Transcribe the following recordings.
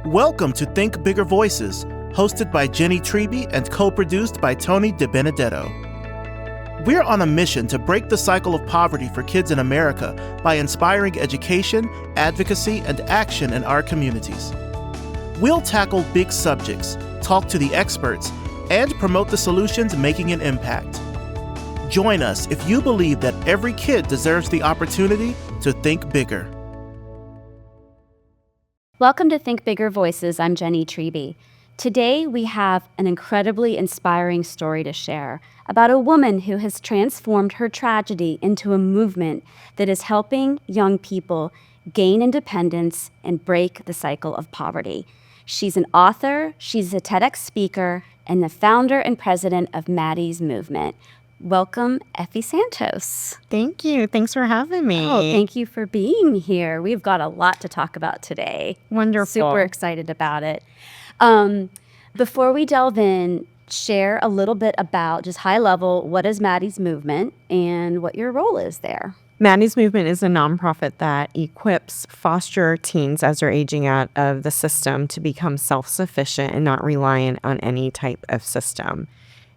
Welcome to Think Bigger Voices, hosted by Jennie Treby and co-produced by Tony DiBenedetto. We're on a mission to break the cycle of poverty for kids in America by inspiring education, advocacy, and action in our communities. We'll tackle big subjects, talk to the experts, and promote the solutions making an impact. Join us if you believe that every kid deserves the opportunity to think bigger. Welcome to Think Bigger Voices. I'm Jennie Treby. Today we have an incredibly inspiring story to share about a woman who has transformed her tragedy into a movement that is helping young people gain independence and break the cycle of poverty. She's an author, she's a TEDx speaker, and the founder and president of Madi's movement. Welcome, Effie Santos. Thank you. Thanks for having me. Oh, thank you for being here. We've got a lot to talk about today. Wonderful. Super excited about it. Before we delve in, share a little bit about, just high level, what is Madi's movement and what your role is there. Madi's movement is a nonprofit that equips foster teens as they're aging out of the system to become self-sufficient and not reliant on any type of system.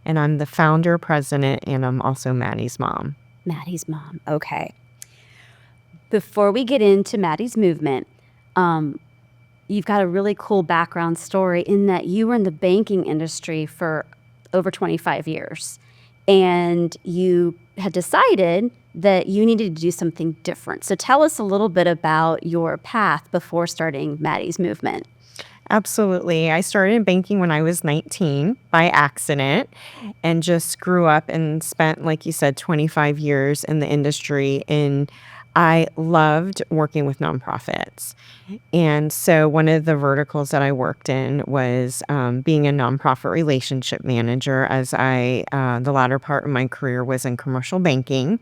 And I'm the founder, president, and I'm also Madi's mom. Madi's mom. Okay. Before we get into Madi's movement, you've got a really cool background story in that you were in the banking industry for over 25 years. And you had decided that you needed to do something different. So tell us a little bit about your path before starting Madi's movement. Absolutely. I started in banking when I was 19 by accident and just grew up and spent, like you said, 25 years in the industry. And I loved working with nonprofits. And so one of the verticals that I worked in was being a nonprofit relationship manager, as the latter part of my career was in commercial banking.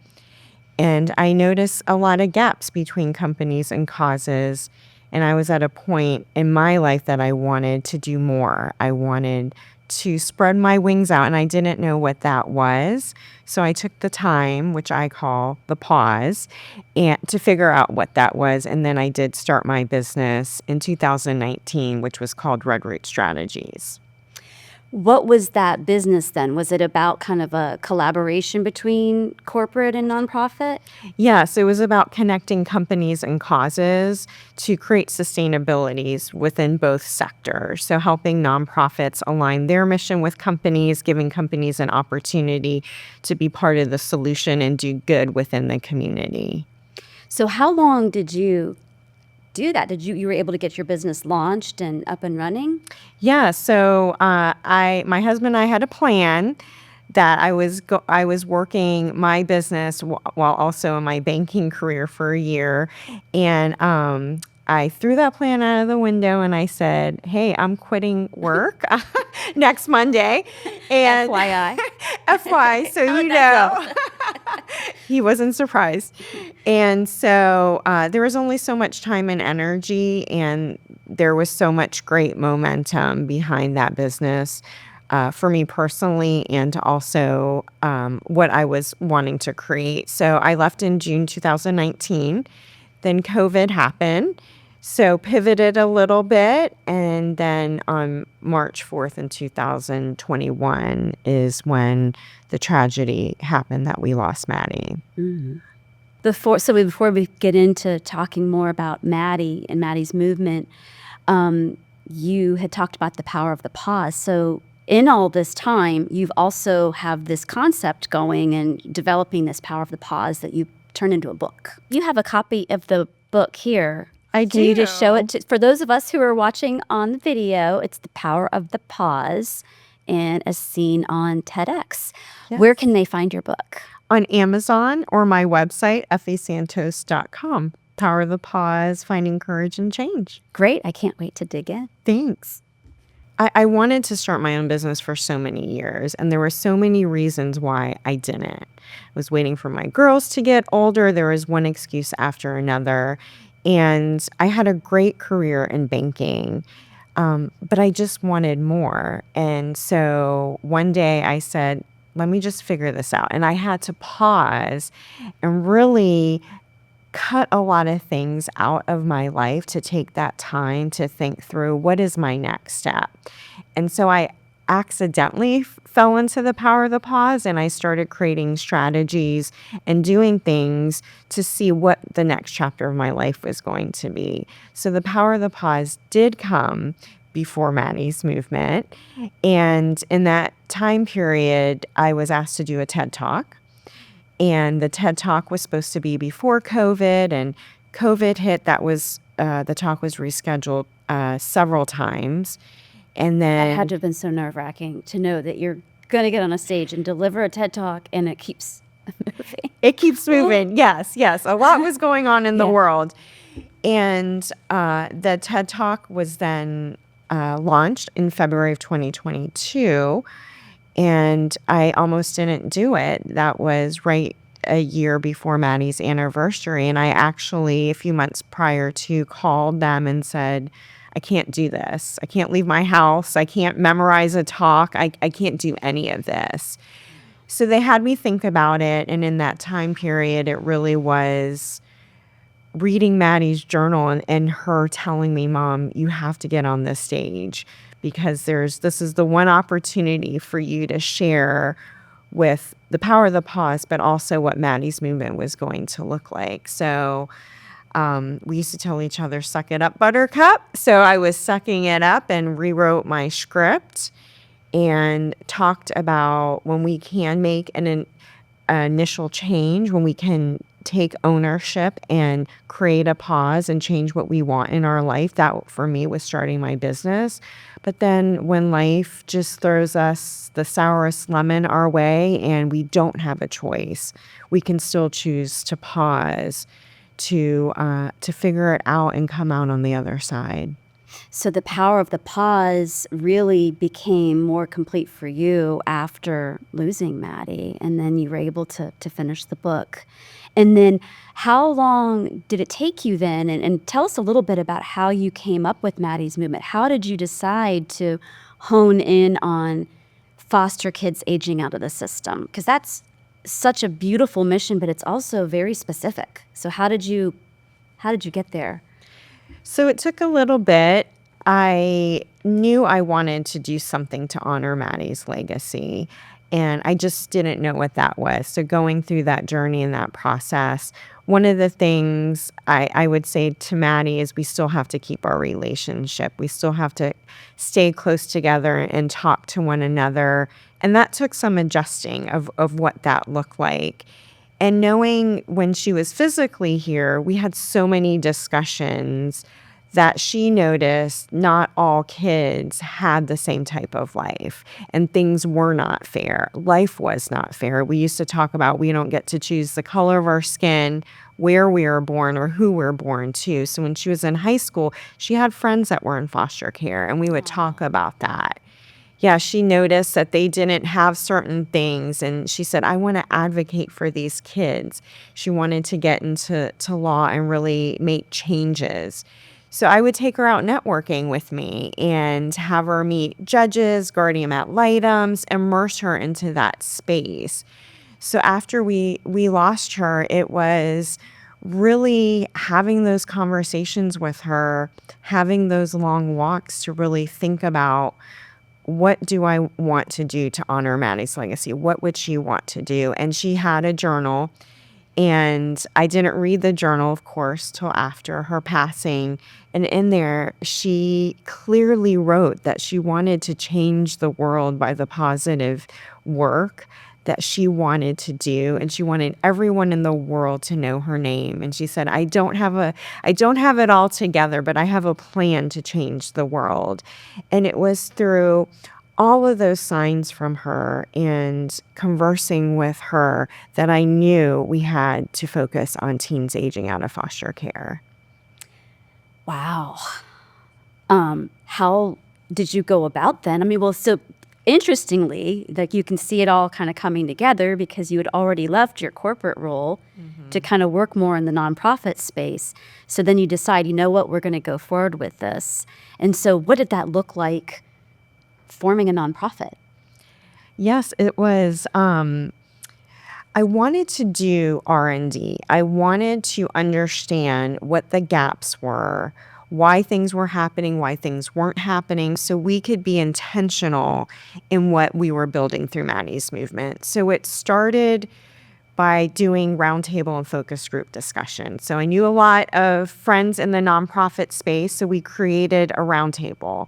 And I noticed a lot of gaps between companies and causes. And I was at a point in my life that I wanted to do more. I wanted to spread my wings out, and I didn't know what that was. So I took the time, which I call the pause, and to figure out what that was. And then I did start my business in 2019, which was called Red Root Strategies. What was that business then? Was it about kind of a collaboration between corporate and nonprofit? Yes, it was about connecting companies and causes to create sustainabilities within both sectors. So helping nonprofits align their mission with companies, giving companies an opportunity to be part of the solution and do good within the community. So how long did you do that? You were able to get your business launched and up and running? Yeah. So my husband and I had a plan that I was working my business while also in my banking career for a year, and I threw that plan out of the window and I said, "Hey, I'm quitting work next Monday." And FYI. FYI, so you know. He wasn't surprised. And so there was only so much time and energy, and there was so much great momentum behind that business for me personally, and also what I was wanting to create. So I left in June 2019. Then COVID happened. So pivoted a little bit, and then on March 4th in 2021 is when the tragedy happened that we lost Madi. Mm-hmm. Before we get into talking more about Madi and Madi's movement, you had talked about the power of the pause. So in all this time, you've also have this concept going and developing this power of the pause that you turned into a book. You have a copy of the book here. I do. Can you just show it for those of us who are watching on the video? It's The Power of the Pause, and as seen on TEDx. Yes. Where can they find your book? On Amazon or my website, effiesantos.com. Power of the Pause, Finding Courage and Change. Great. I can't wait to dig in. Thanks. I wanted to start my own business for so many years, and there were so many reasons why I didn't. I was waiting for my girls to get older. There was one excuse after another. And I had a great career in banking, but I just wanted more. And so one day I said, let me just figure this out. And I had to pause and really cut a lot of things out of my life to take that time to think through what is my next step. And so I accidentally fell into the power of the pause, and I started creating strategies and doing things to see what the next chapter of my life was going to be. So the power of the pause did come before Maddie's movement. And in that time period, I was asked to do a TED Talk. And the TED Talk was supposed to be before COVID, and COVID hit. That was the talk was rescheduled several times. And That then had to have been so nerve-wracking to know that you're going to get on a stage and deliver a TED Talk and it keeps moving. it keeps moving. Yes. A lot was going on in the Yeah. world. And the TED Talk was then launched in February of 2022. And I almost didn't do it. That was right a year before Maddie's anniversary. And I actually, a few months prior to, called them and said, I can't do this. I can't leave my house. I can't memorize a talk. I can't do any of this. So they had me think about it. And in that time period, it really was reading Maddie's journal and her telling me, Mom, you have to get on this stage because this is the one opportunity for you to share with the power of the pause, but also what Maddie's movement was going to look like. So we used to tell each other, suck it up, buttercup. So I was sucking it up and rewrote my script and talked about when we can make an initial change, when we can take ownership and create a pause and change what we want in our life. That for me was starting my business. But then when life just throws us the sourest lemon our way and we don't have a choice, we can still choose to pause to figure it out and come out on the other side. So the power of the pause really became more complete for you after losing Maddie, and then you were able to finish the book. And then how long did it take you then? And tell us a little bit about how you came up with Maddie's movement. How did you decide to hone in on foster kids aging out of the system? Because that's such a beautiful mission, but it's also very specific. So how did you get there? So it took a little bit. I knew I wanted to do something to honor Maddie's legacy, and I just didn't know what that was. So going through that journey and that process, one of the things I would say to Maddie is we still have to keep our relationship. We still have to stay close together and talk to one another. And that took some adjusting of what that looked like. And knowing when she was physically here, we had so many discussions that she noticed not all kids had the same type of life and things were not fair. Life was not fair. We used to talk about we don't get to choose the color of our skin, where we were born, or who we're born to. So when she was in high school, she had friends that were in foster care, and we would talk about that. Yeah, she noticed that they didn't have certain things, and she said, I want to advocate for these kids. She wanted to get into law and really make changes. So I would take her out networking with me and have her meet judges, guardian ad litems, immerse her into that space. So after we lost her, it was really having those conversations with her, having those long walks to really think about, what do I want to do to honor Maddie's legacy? What would she want to do? And she had a journal, and I didn't read the journal, of course, till after her passing. And in there, she clearly wrote that she wanted to change the world by the positive work that she wanted to do, and she wanted everyone in the world to know her name. And she said, I don't have it all together, but I have a plan to change the world. And it was through all of those signs from her and conversing with her that I knew we had to focus on teens aging out of foster care. Wow. How did you go about then? I mean, well, so interestingly, like you can see it all kind of coming together because you had already left your corporate role to kind of work more in the nonprofit space. So then you decide, you know what, we're going to go forward with this. And so what did that look like forming a nonprofit? Yes, it was. I wanted to do R&D. I wanted to understand what the gaps were, why things were happening, why things weren't happening, so we could be intentional in what we were building through Madi's movement. So it started by doing roundtable and focus group discussion. So I knew a lot of friends in the nonprofit space, so we created a roundtable.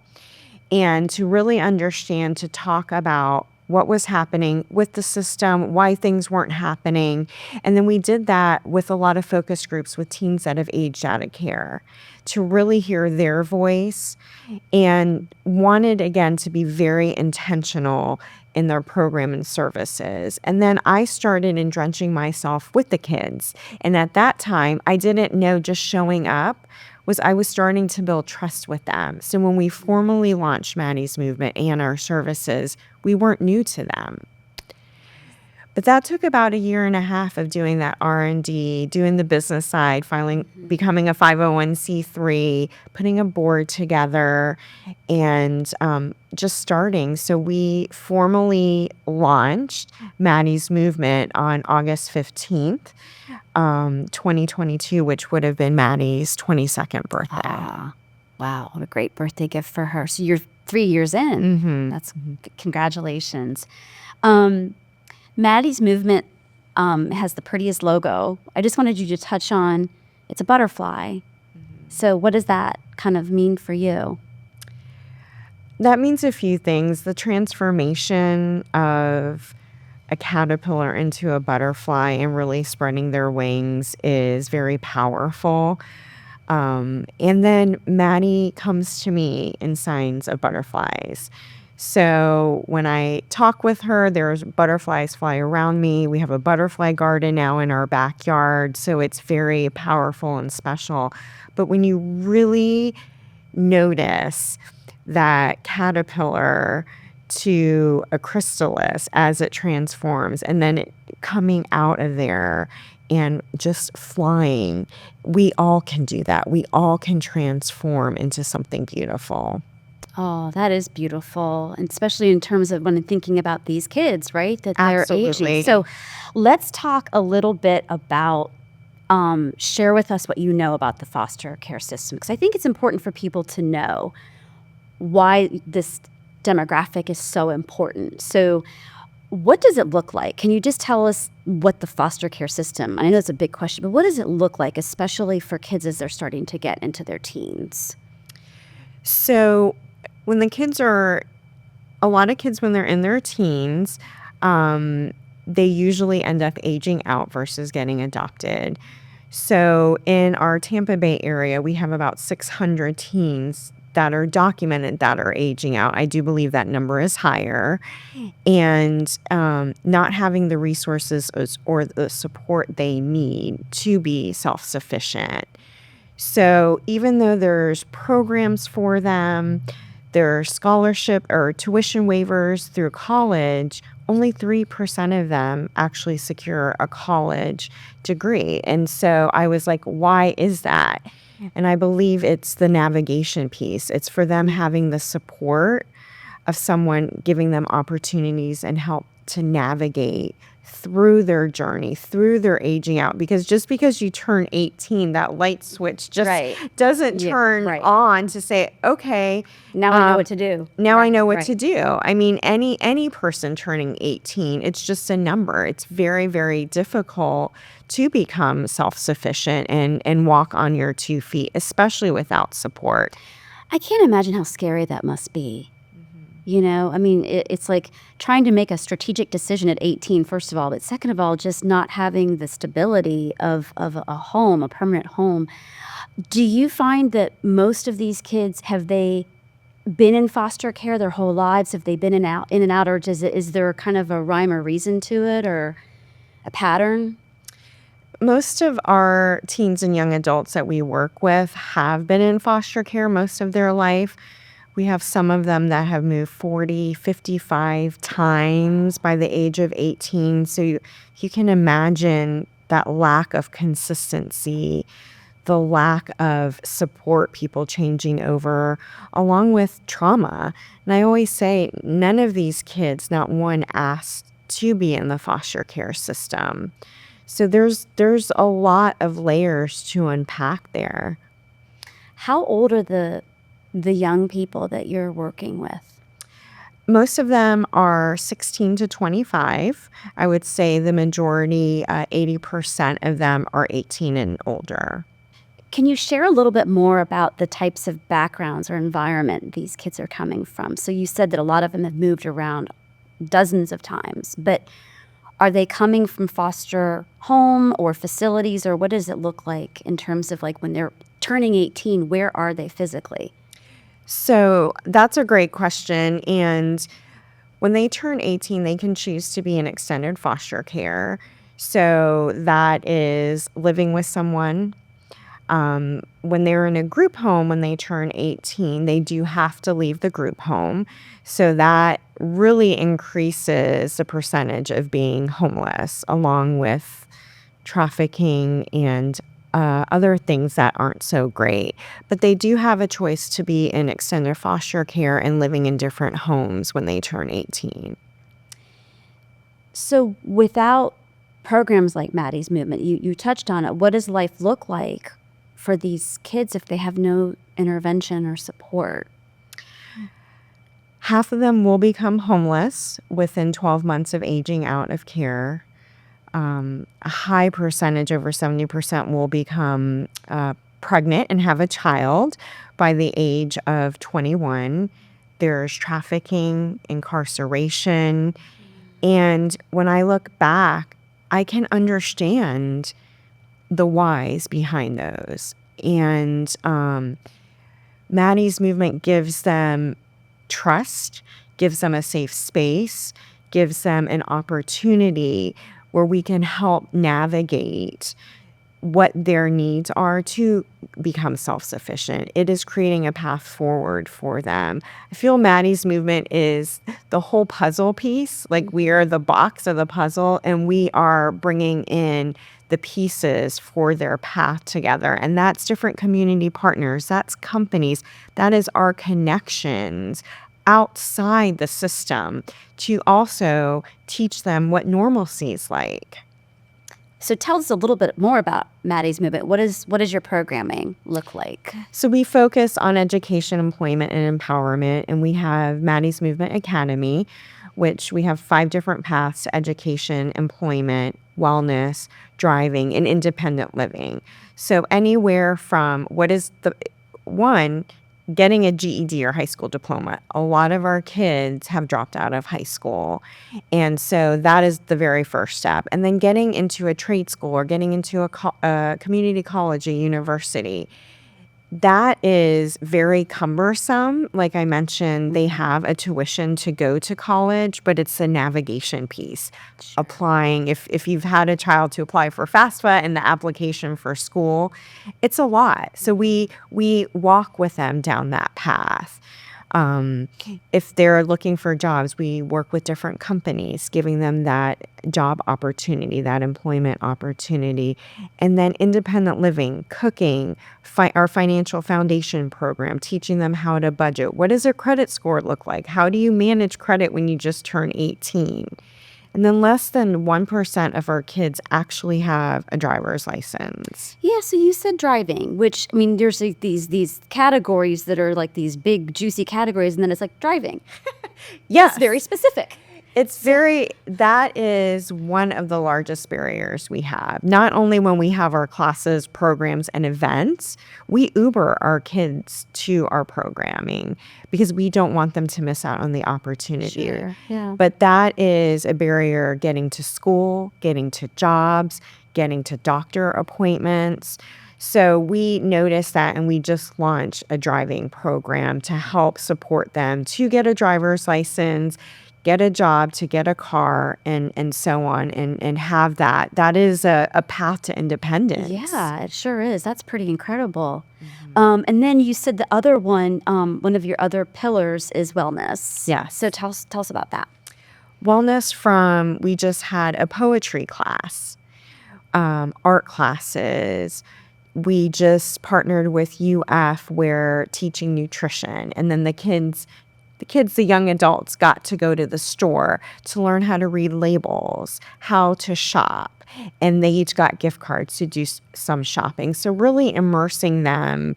And to really understand, to talk about what was happening with the system, why things weren't happening. And then we did that with a lot of focus groups with teens that have aged out of care to really hear their voice, and wanted, again, to be very intentional in their program and services. And then I started entrenching myself with the kids. And at that time, I didn't know just showing up I was starting to build trust with them. So when we formally launched Madi's movement and our services, we weren't new to them. But that took about 1.5 years of doing that R&D, doing the business side, becoming a 501c3, putting a board together, and just starting. So we formally launched Madi's movement on August 15th, 2022, which would have been Madi's 22nd birthday. Wow, what a great birthday gift for her. So you're 3 years in. Mm-hmm. That's congratulations. Madi's movement has the prettiest logo. I just wanted you to touch on, it's a butterfly. So what does that kind of mean for you? That means a few things. The transformation of a caterpillar into a butterfly and really spreading their wings is very powerful. And then Madi comes to me in signs of butterflies. So when I talk with her, there's butterflies fly around me. We have a butterfly garden now in our backyard, so it's very powerful and special. But when you really notice that caterpillar to a chrysalis as it transforms, and then it coming out of there and just flying, we all can do that. We all can transform into something beautiful. Oh, that is beautiful, and especially in terms of when I'm thinking about these kids, right? That they're Absolutely. aging. So let's talk a little bit about, share with us what you know about the foster care system, because I think it's important for people to know why this demographic is so important. So what does it look like? Can you just tell us what the foster care system, I know it's a big question, but what does it look like, especially for kids as they're starting to get into their teens? So when a lot of kids, when they're in their teens, they usually end up aging out versus getting adopted. So in our Tampa Bay area, we have about 600 teens that are documented that are aging out. I do believe that number is higher. And not having the resources or the support they need to be self-sufficient. So even though there's programs for them, there are scholarship or tuition waivers through college, only 3% of them actually secure a college degree. And so I was like, why is that? And I believe it's the navigation piece. It's for them having the support of someone giving them opportunities and help to navigate through their journey, through their aging out. Because just because you turn 18, that light switch just doesn't turn on to say, okay, now I know what to do. Now I know what to do. I mean, any person turning 18, it's just a number. It's very, very difficult to become self-sufficient and walk on your 2 feet, especially without support. I can't imagine how scary that must be. You know, I mean, it's like trying to make a strategic decision at 18, first of all, but second of all, just not having the stability of a home, a permanent home. Do you find that most of these kids, have they been in foster care their whole lives? Have they been in and out, or is there kind of a rhyme or reason to it, or a pattern? Most of our teens and young adults that we work with have been in foster care most of their life. We have some of them that have moved 40, 55 times by the age of 18. So you can imagine that lack of consistency, the lack of support, people changing over, along with trauma. And I always say, none of these kids, not one, asked to be in the foster care system. So there's a lot of layers to unpack there. How old are the young people that you're working with? Most of them are 16 to 25. I would say the majority, 80% of them are 18 and older. Can you share a little bit more about the types of backgrounds or environment these kids are coming from? So you said that a lot of them have moved around dozens of times, but are they coming from foster home or facilities, or what does it look like in terms of like when they're turning 18, where are they physically? So that's a great question. And when they turn 18, they can choose to be in extended foster care. So that is living with someone. When they're in a group home, when they turn 18, they do have to leave the group home. So that really increases the percentage of being homeless, along with trafficking and other things that aren't so great. But they do have a choice to be in extended foster care and living in different homes when they turn 18. So without programs like Madi's movement, you touched on it, what does life look like for these kids if they have no intervention or support? Half of them will become homeless within 12 months of aging out of care. A high percentage, over 70%, will become pregnant and have a child by the age of 21. There's trafficking, incarceration. And when I look back, I can understand the whys behind those. And Madi's movement gives them trust, gives them a safe space, gives them an opportunity where we can help navigate what their needs are to become self-sufficient. It is creating a path forward for them. I feel Madi's movement is the whole puzzle piece. Like, we are the box of the puzzle, and we are bringing in the pieces for their path together. And that's different community partners. That's companies. That is our connections outside the system to also teach them what normalcy is like. So tell us a little bit more about Madi's movement. What does your programming look like? So we focus on education, employment, and empowerment. And we have Madi's Movement Academy, which we have 5 different paths to education, employment, wellness, driving, and independent living. So anywhere from getting a GED or high school diploma. A lot of our kids have dropped out of high school. And so that is the very first step. And then getting into a trade school or getting into a community college, a university. That is very cumbersome. Like I mentioned, they have a tuition to go to college, but it's the navigation piece. Sure. Applying, if you've had a child to apply for FAFSA and the application for school, it's a lot. So we walk with them down that path. If they're looking for jobs, we work with different companies, giving them that job opportunity, that employment opportunity. And then independent living, cooking, our financial foundation program, teaching them how to budget. What does their credit score look like? How do you manage credit when you just turn 18? And then less than 1% of our kids actually have a driver's license. Yeah, so you said driving, which, I mean, there's like these categories that are like these big, juicy categories, and then it's like driving. Yes. It's very specific. That is one of the largest barriers we have. Not only when we have our classes, programs, and events, we Uber our kids to our programming because we don't want them to miss out on the opportunity. Sure, yeah. But that is a barrier getting to school, getting to jobs, getting to doctor appointments. So we noticed that, and we just launched a driving program to help support them to get a driver's license, get a job, to get a car, and so on, and have that. That is a path to independence. Yeah, it sure is. That's pretty incredible. And then you said the other one of your other pillars is wellness. Yes. So tell us about that. Wellness we just had a poetry class, art classes. We just partnered with UF where teaching nutrition, and then the kids the young adults got to go to the store to learn how to read labels, how to shop, and they each got gift cards to do some shopping. So really immersing them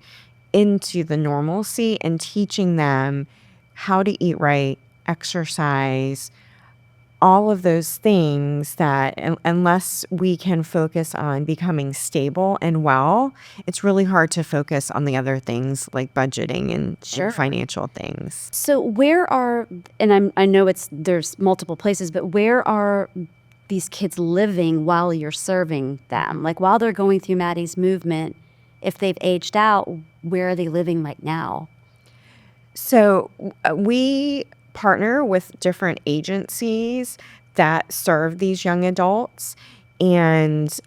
into the normalcy and teaching them how to eat right, exercise, all of those things that unless we can focus on becoming stable and well, it's really hard to focus on the other things like budgeting and financial things. So where are, and I know there's multiple places, but where are these kids living while you're serving them? Like while they're going through Madi's movement, if they've aged out, where are they living right now? So we partner with different agencies that serve these young adults. And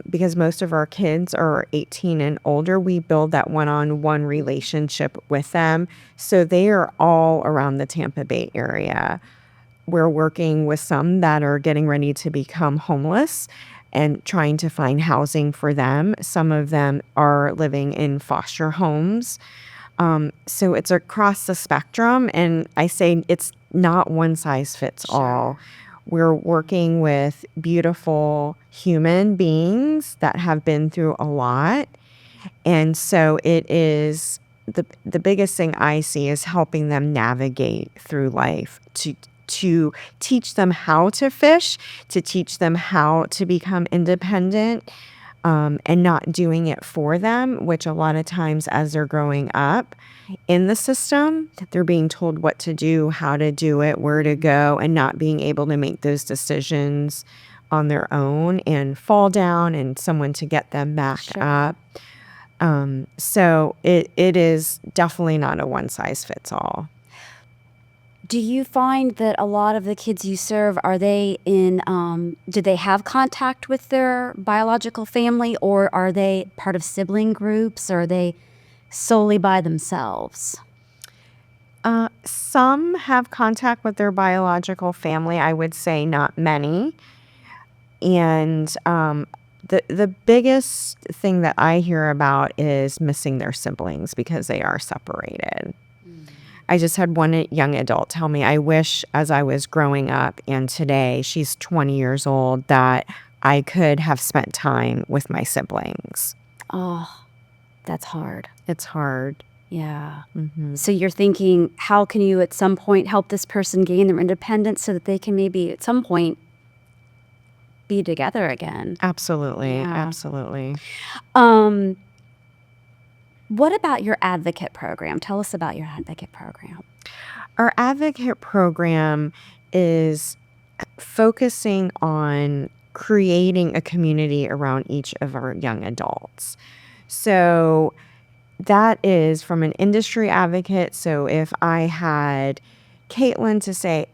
because most of our kids are 18 and older, we build that one-on-one relationship with them. So they are all around the Tampa Bay area. We're working with some that are getting ready to become homeless and trying to find housing for them. Some of them are living in foster homes. So it's across the spectrum, and I say it's not one size fits all. We're working with beautiful human beings that have been through a lot. And so it is the biggest thing I see is helping them navigate through life, to teach them how to fish, to teach them how to become independent, and not doing it for them, which a lot of times as they're growing up in the system, they're being told what to do, how to do it, where to go, and not being able to make those decisions on their own and fall down and someone to get them back up. So it is definitely not a one size fits all. Do you find that a lot of the kids you serve, are they in, do they have contact with their biological family, or are they part of sibling groups, or are they solely by themselves? Some have contact with their biological family. I would say not many. And the biggest thing that I hear about is missing their siblings because they are separated. I just had one young adult tell me, I wish as I was growing up and today, she's 20 years old, that I could have spent time with my siblings. Oh, that's hard. It's hard. Yeah. Mm-hmm. So you're thinking, how can you at some point help this person gain their independence so that they can maybe at some point be together again? Absolutely. Yeah. Absolutely. What about your advocate program? Tell us about your advocate program. Our advocate program is focusing on creating a community around each of our young adults. So that is from an industry advocate. So if I had Caitlin to say,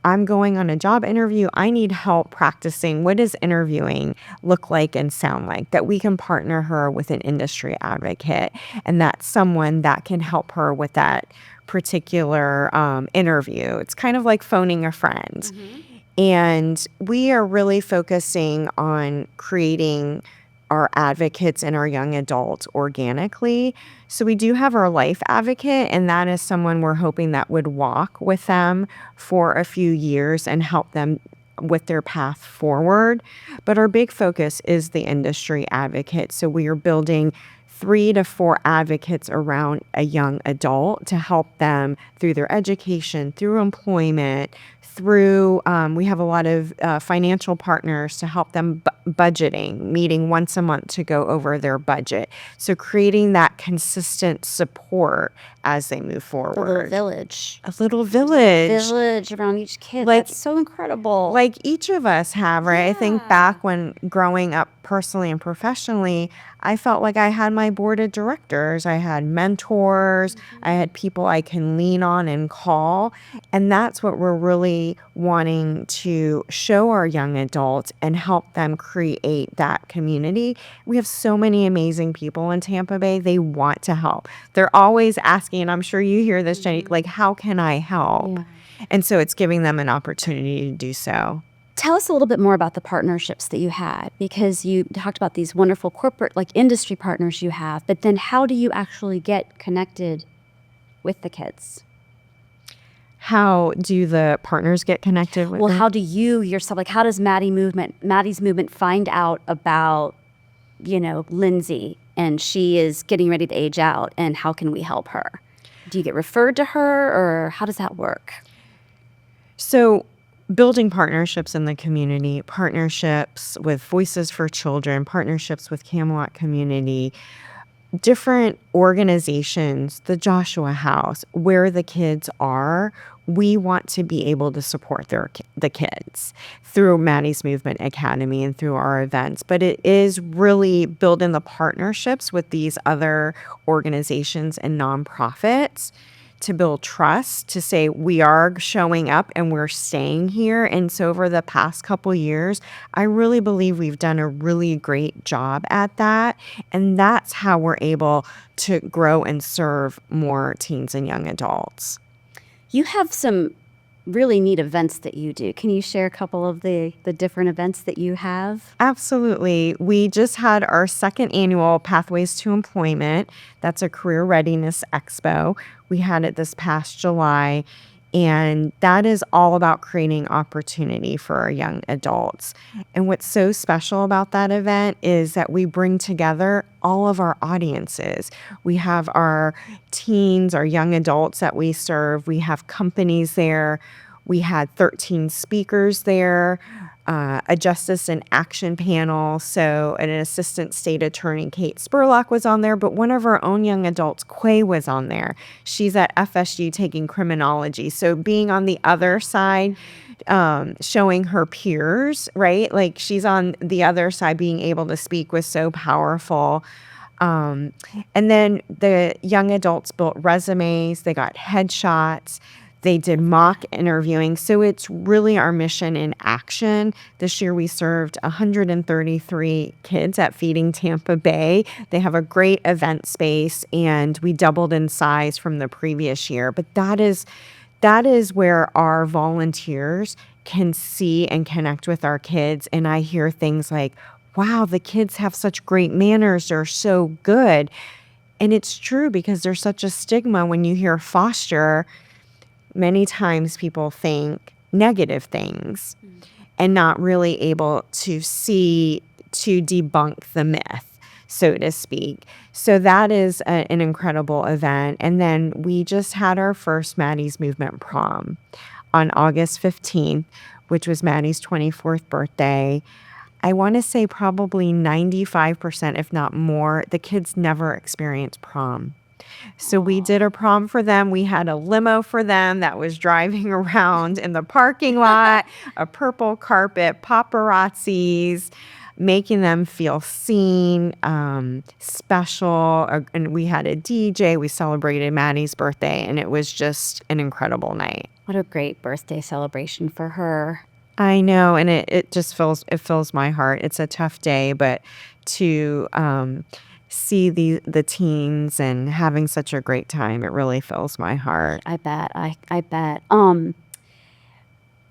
I'm going on a job interview, I need help practicing what does interviewing look like and sound like, that we can partner her with an industry advocate, and that's someone that can help her with that particular interview. It's kind of like phoning a friend. Mm-hmm. And we are really focusing on creating our advocates and our young adults organically. So we do have our life advocate, and that is someone we're hoping that would walk with them for a few years and help them with their path forward. But our big focus is the industry advocate. So we are building 3 to 4 advocates around a young adult to help them through their education, through employment, through, we have a lot of financial partners to help them budgeting, meeting once a month to go over their budget. So creating that consistent support as they move forward. A little village. A little village. Village around each kid. That's so incredible. Like each of us have, right? Yeah. I think back when growing up personally and professionally, I felt like I had my board of directors. I had mentors. Mm-hmm. I had people I can lean on and call. And that's what we're really wanting to show our young adults and help them create that community. We have so many amazing people in Tampa Bay. They want to help. They're always asking, and I'm sure you hear this, Jenny, like, how can I help? Yeah. And so it's giving them an opportunity to do so. Tell us a little bit more about the partnerships that you had, because you talked about these wonderful corporate, like industry partners you have, but then how do you actually get connected with the kids? How do the partners get connected with Well, them? how do you yourself, like, how does Maddie's movement find out about, Lindsay, and she is getting ready to age out, and how can we help her? Do you get referred to her, or how does that work? So building partnerships in the community, partnerships with Voices for Children, partnerships with Camelot Community, different organizations, the Joshua House, where the kids are, we want to be able to support the kids through Maddie's Movement Academy and through our events. But it is really building the partnerships with these other organizations and nonprofits to build trust, to say we are showing up and we're staying here. And so over the past couple years, I really believe we've done a really great job at that. And that's how we're able to grow and serve more teens and young adults. You have some really neat events that you do. Can you share a couple of the different events that you have? Absolutely. We just had our second annual Pathways to Employment. That's a career readiness expo. We had it this past July, and that is all about creating opportunity for our young adults. And what's so special about that event is that we bring together all of our audiences. We have our teens, our young adults that we serve. We have companies there. We had 13 speakers there, a justice and action panel. So an assistant state attorney, Kate Spurlock, was on there, but one of our own young adults, Quay, was on there. She's at FSU taking criminology. So being on the other side, showing her peers, right? Like she's on the other side, being able to speak was so powerful. And then the young adults built resumes, they got headshots. They did mock interviewing. So it's really our mission in action. This year we served 133 kids at Feeding Tampa Bay. They have a great event space, and we doubled in size from the previous year. But that is where our volunteers can see and connect with our kids. And I hear things like, wow, the kids have such great manners. They're so good. And it's true, because there's such a stigma when you hear foster. Many times people think negative things and not really able to debunk the myth, so to speak. So that is an incredible event. And then we just had our first Maddie's Movement prom on August 15th, which was Maddie's 24th birthday. I want to say probably 95%, if not more, the kids never experienced prom. So we did a prom for them. We had a limo for them that was driving around in the parking lot, a purple carpet, paparazzis, making them feel seen, special. And we had a DJ. We celebrated Maddie's birthday, and it was just an incredible night. What a great birthday celebration for her. I know, and it just fills my heart. It's a tough day, but to see the teens and having such a great time, it really fills my heart. I bet. I bet.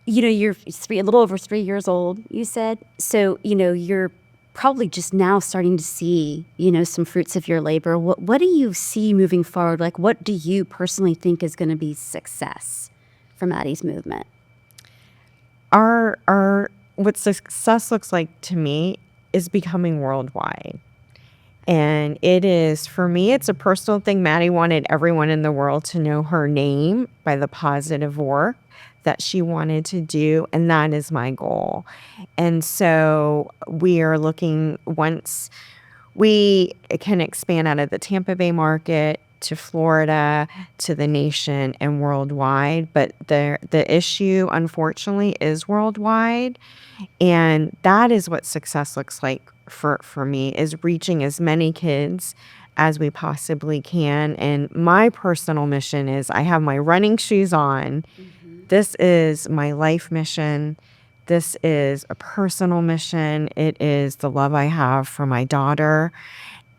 You're a little over 3 years old, you said. So, you're probably just now starting to see, some fruits of your labor. What do you see moving forward? Like, what do you personally think is going to be success for Maddie's Movement? What success looks like to me is becoming worldwide. And it is, for me, it's a personal thing. Maddie wanted everyone in the world to know her name by the positive work that she wanted to do. And that is my goal. And so we are looking, once we can expand out of the Tampa Bay market to Florida, to the nation, and worldwide. But the issue, unfortunately, is worldwide. And that is what success looks like for me, is reaching as many kids as we possibly can. And my personal mission is, I have my running shoes on. Mm-hmm. This is my life mission. This is a personal mission. It is the love I have for my daughter.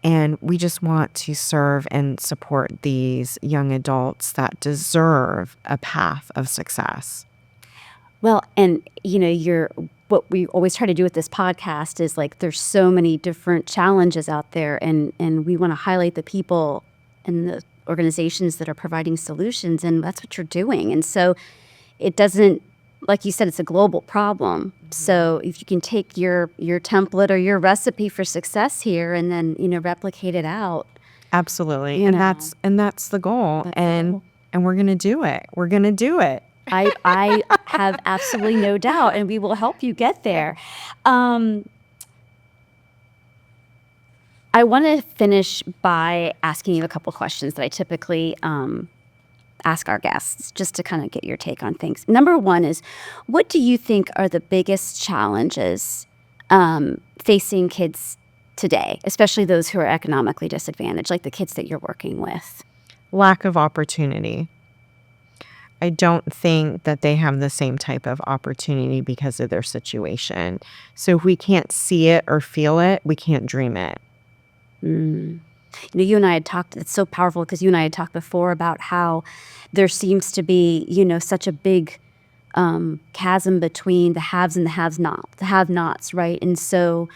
And we just want to serve and support these young adults that deserve a path of success. Well, and what we always try to do with this podcast is, like, there's so many different challenges out there, and we want to highlight the people and the organizations that are providing solutions, and that's what you're doing. And so it doesn't, like you said, it's a global problem. So if you can take your template or your recipe for success here and then, replicate it out. Absolutely. And that's the goal. And we're going to do it. We're going to do it. I have absolutely no doubt, and we will help you get there. I want to finish by asking you a couple questions that I typically ask our guests, just to kind of get your take on things. Number one is, what do you think are the biggest challenges facing kids today, especially those who are economically disadvantaged, like the kids that you're working with? Lack of opportunity. I don't think that they have the same type of opportunity because of their situation. So if we can't see it or feel it, we can't dream it. You and I had talked, it's so powerful because you and I had talked before about how there seems to be, such a big chasm between the haves and the have-nots, right? And so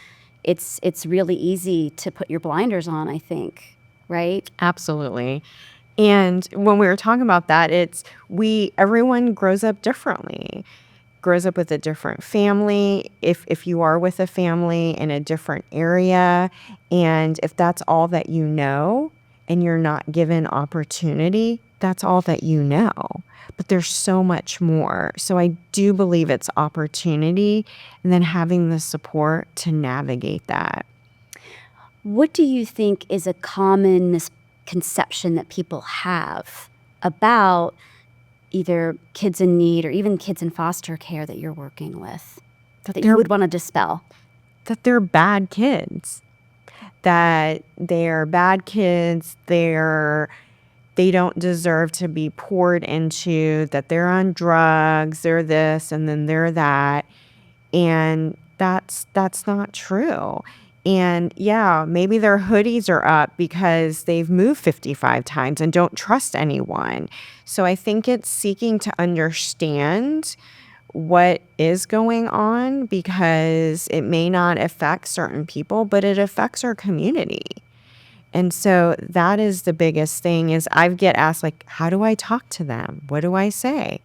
it's really easy to put your blinders on, I think, right? Absolutely. And when we were talking about that, everyone grows up differently, grows up with a different family. If you are with a family in a different area, and if that's all that you know and you're not given opportunity, that's all that you know. But there's so much more. So I do believe it's opportunity and then having the support to navigate that. What do you think is a common misconception that people have about either kids in need or even kids in foster care that you're working with that you would want to dispel? That they're bad kids. That they're bad kids. They don't deserve to be poured into, that they're on drugs, they're this and then they're that. And that's not true. And yeah, maybe their hoodies are up because they've moved 55 times and don't trust anyone. So I think it's seeking to understand what is going on, because it may not affect certain people, but it affects our community. And so that is the biggest thing. Is I get asked, like, how do I talk to them? What do I say?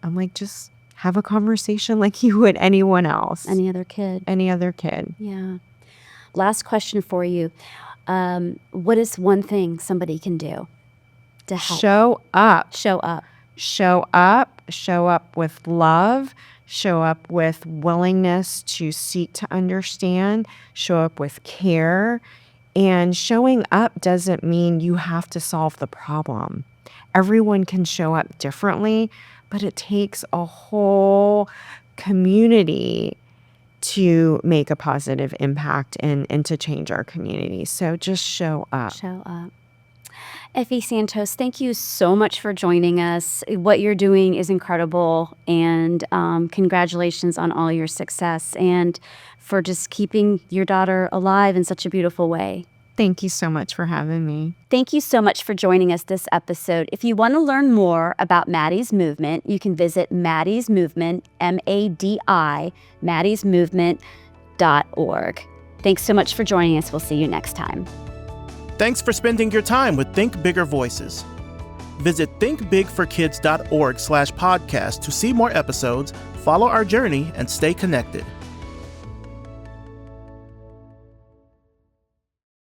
I'm like, just have a conversation like you would anyone else. Any other kid. Yeah. Last question for you. What is one thing somebody can do to help? Show up. Show up. Show up. Show up with love. Show up with willingness to seek to understand. Show up with care. And showing up doesn't mean you have to solve the problem. Everyone can show up differently, but it takes a whole community to make a positive impact and to change our community. So just show up. Show up. Effie Santos, thank you so much for joining us. What you're doing is incredible, and congratulations on all your success and for just keeping your daughter alive in such a beautiful way. Thank you so much for having me. Thank you so much for joining us this episode. If you want to learn more about Madi's movement, you can visit Madi's Movement, M-A-D-I, madismovement.org. Thanks so much for joining us. We'll see you next time. Thanks for spending your time with Think Bigger Voices. Visit thinkbigforkids.org/podcast to see more episodes, follow our journey, and stay connected.